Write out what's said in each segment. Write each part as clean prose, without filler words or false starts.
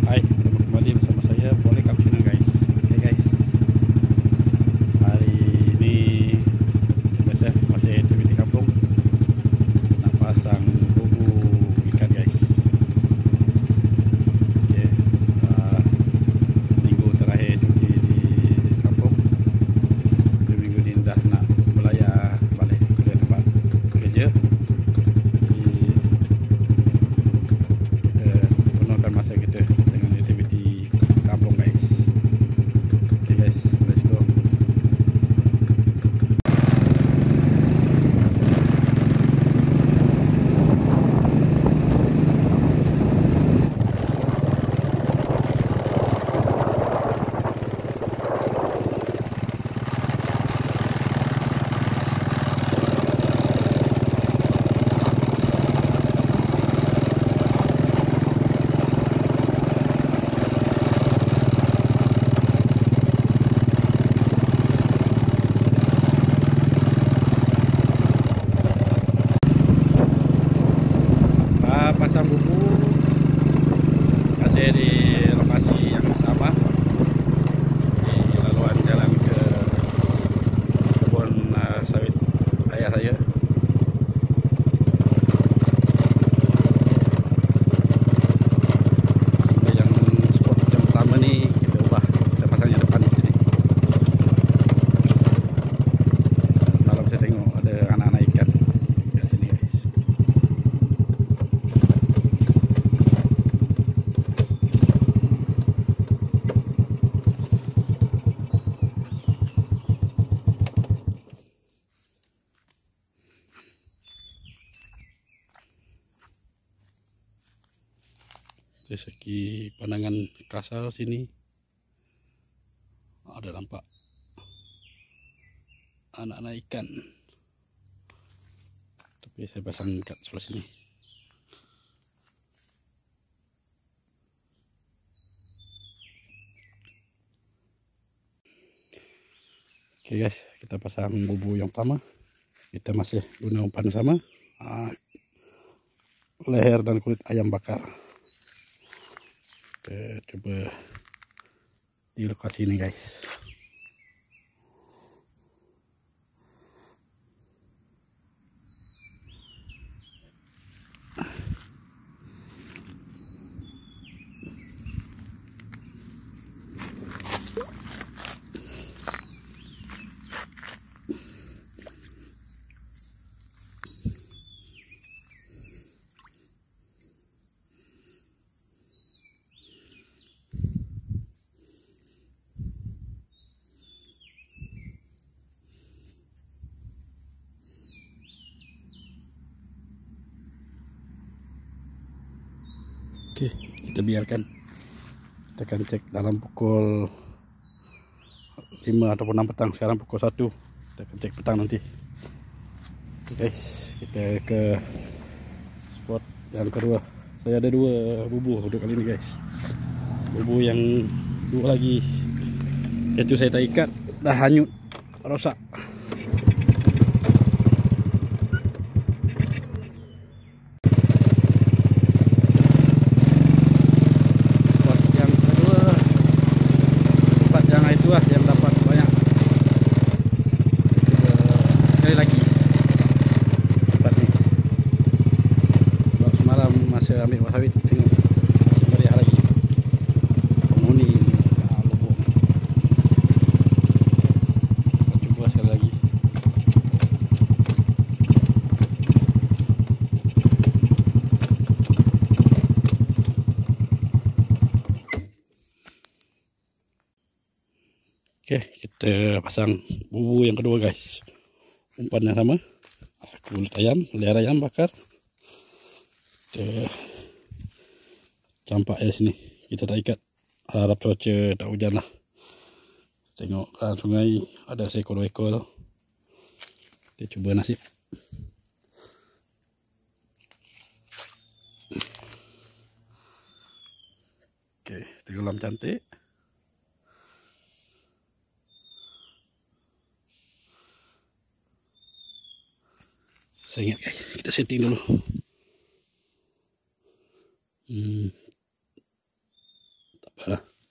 Hai, bertemu kembali bersama saya Boleh Cappuccino guys. Oke guys, hari ini biasa masih aktiviti kampung, nak pasang bubu ikan guys. Oke, minggu terakhir cuti di kampung. Minggu ini dah nak belayar balik ke tempat kerja. Jadi kita gunakan masa kita dengan aktiviti kampung guys. Okay guys, let's go. Pasang bubu masih di lokasi yang sama, di laluan jalan ke kebun sawit ayah saya. Yang spot yang pertama nih kita ubah, kita pasangnya depan sini. Semalam saya tengok ada anak-anak ikan di sini guys. Dari segi pandangan kasar sini ada nampak anak-anak ikan, tapi saya pasang kat sebelah sini. Oke guys, kita pasang bubu yang pertama. Kita masih guna umpan sama, leher dan kulit ayam bakar. Kita coba di lokasi ini guys. Oke, kita biarkan. Kita akan cek dalam pukul 5 ataupun 6 petang. Sekarang pukul 1. Kita akan cek petang nanti. Oke guys, kita ke spot yang kedua. Saya ada 2 bubu untuk kali ini guys. Bubu yang 2 lagi itu saya tak ikat, dah hanyut, rosak. Yang dapat banyak. Sekali lagi dapat nih. Semalam masih ambil buah sawit, tengok masih meriah lagi. Penghuni lubuk. Kita coba sekali lagi. Oke, kita pasang bubu yang kedua guys. Umpan yang sama, kulit ayam, leher ayam bakar. Kita campak ya sini. Kita tak ikat, harap cuaca tak hujan lah. Tengok kan sungai ada seekor 2 ekor. Kita coba nasib. Oke, tenggelam cantik. Saya ingat guys, kita setting dulu.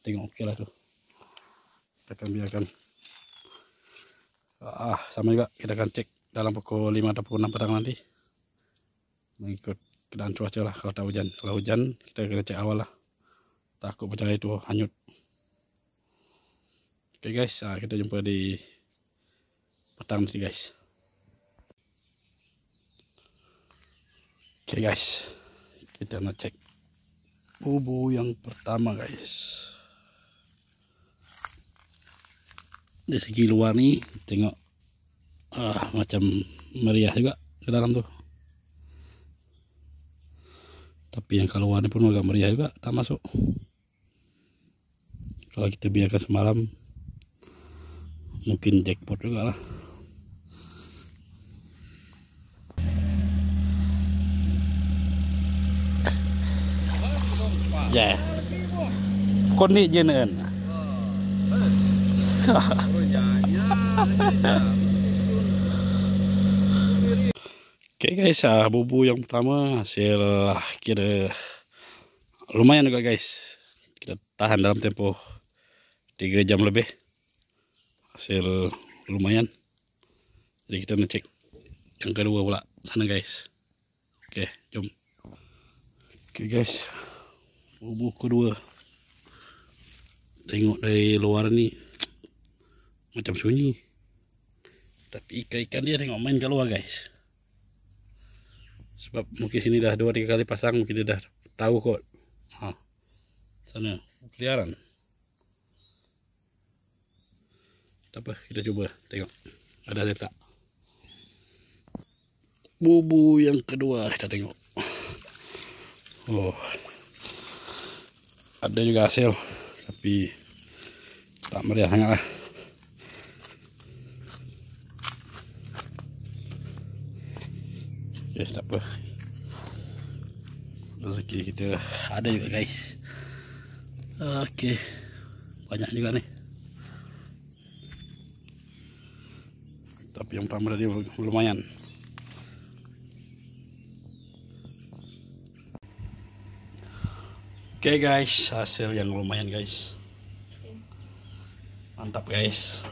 tengok oke lah tuh. Kita akan biarkan. Sama juga kita akan cek dalam pukul 5 atau pukul 6 petang nanti. Mengikut keadaan cuaca lah. Kalau tak hujan, kalau hujan kita kena cek awal lah. Takut percaya itu hanyut. Oke guys, kita jumpa di petang nanti guys. Oke guys, kita nak cek bubu yang pertama guys. Dari segi luar nih tengok macam meriah juga ke dalam tuh. Tapi yang keluar ini pun agak meriah juga, tak masuk. Kalau kita biarkan semalam mungkin jackpot juga lah. Ya, kon ni jeneun. Oke guys, bubu yang pertama hasil kira lumayan juga guys. Kita tahan dalam tempo 3 jam lebih. Hasil lumayan. Jadi kita ngecek yang kedua pula sana guys. Oke, jom. Oke guys, bubu kedua. Tengok dari luar ni macam sunyi. Tapi ikan-ikan dia tengok main keluar guys. Sebab mungkin sini dah 2-3 kali pasang, mungkin dia dah tahu kok. Sana keliaran. Tak apa, kita coba tengok ada tak. Bubu yang kedua kita tengok. Oh, ada juga hasil, tapi tak meriah sangat lah. Ya, tak apa. Rezeki kita ada juga guys. Oke, banyak juga nih. Tapi yang pertama tadi lumayan. Oke guys, hasil yang lumayan guys. Mantap guys.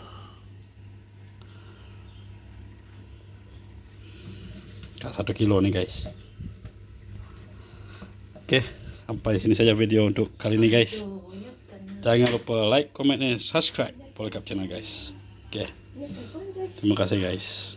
Kak 1 kilo nih guys. Oke, sampai sini saja video untuk kali ini guys. Jangan lupa like, comment, dan subscribe Polycarp channel guys. Oke, terima kasih guys.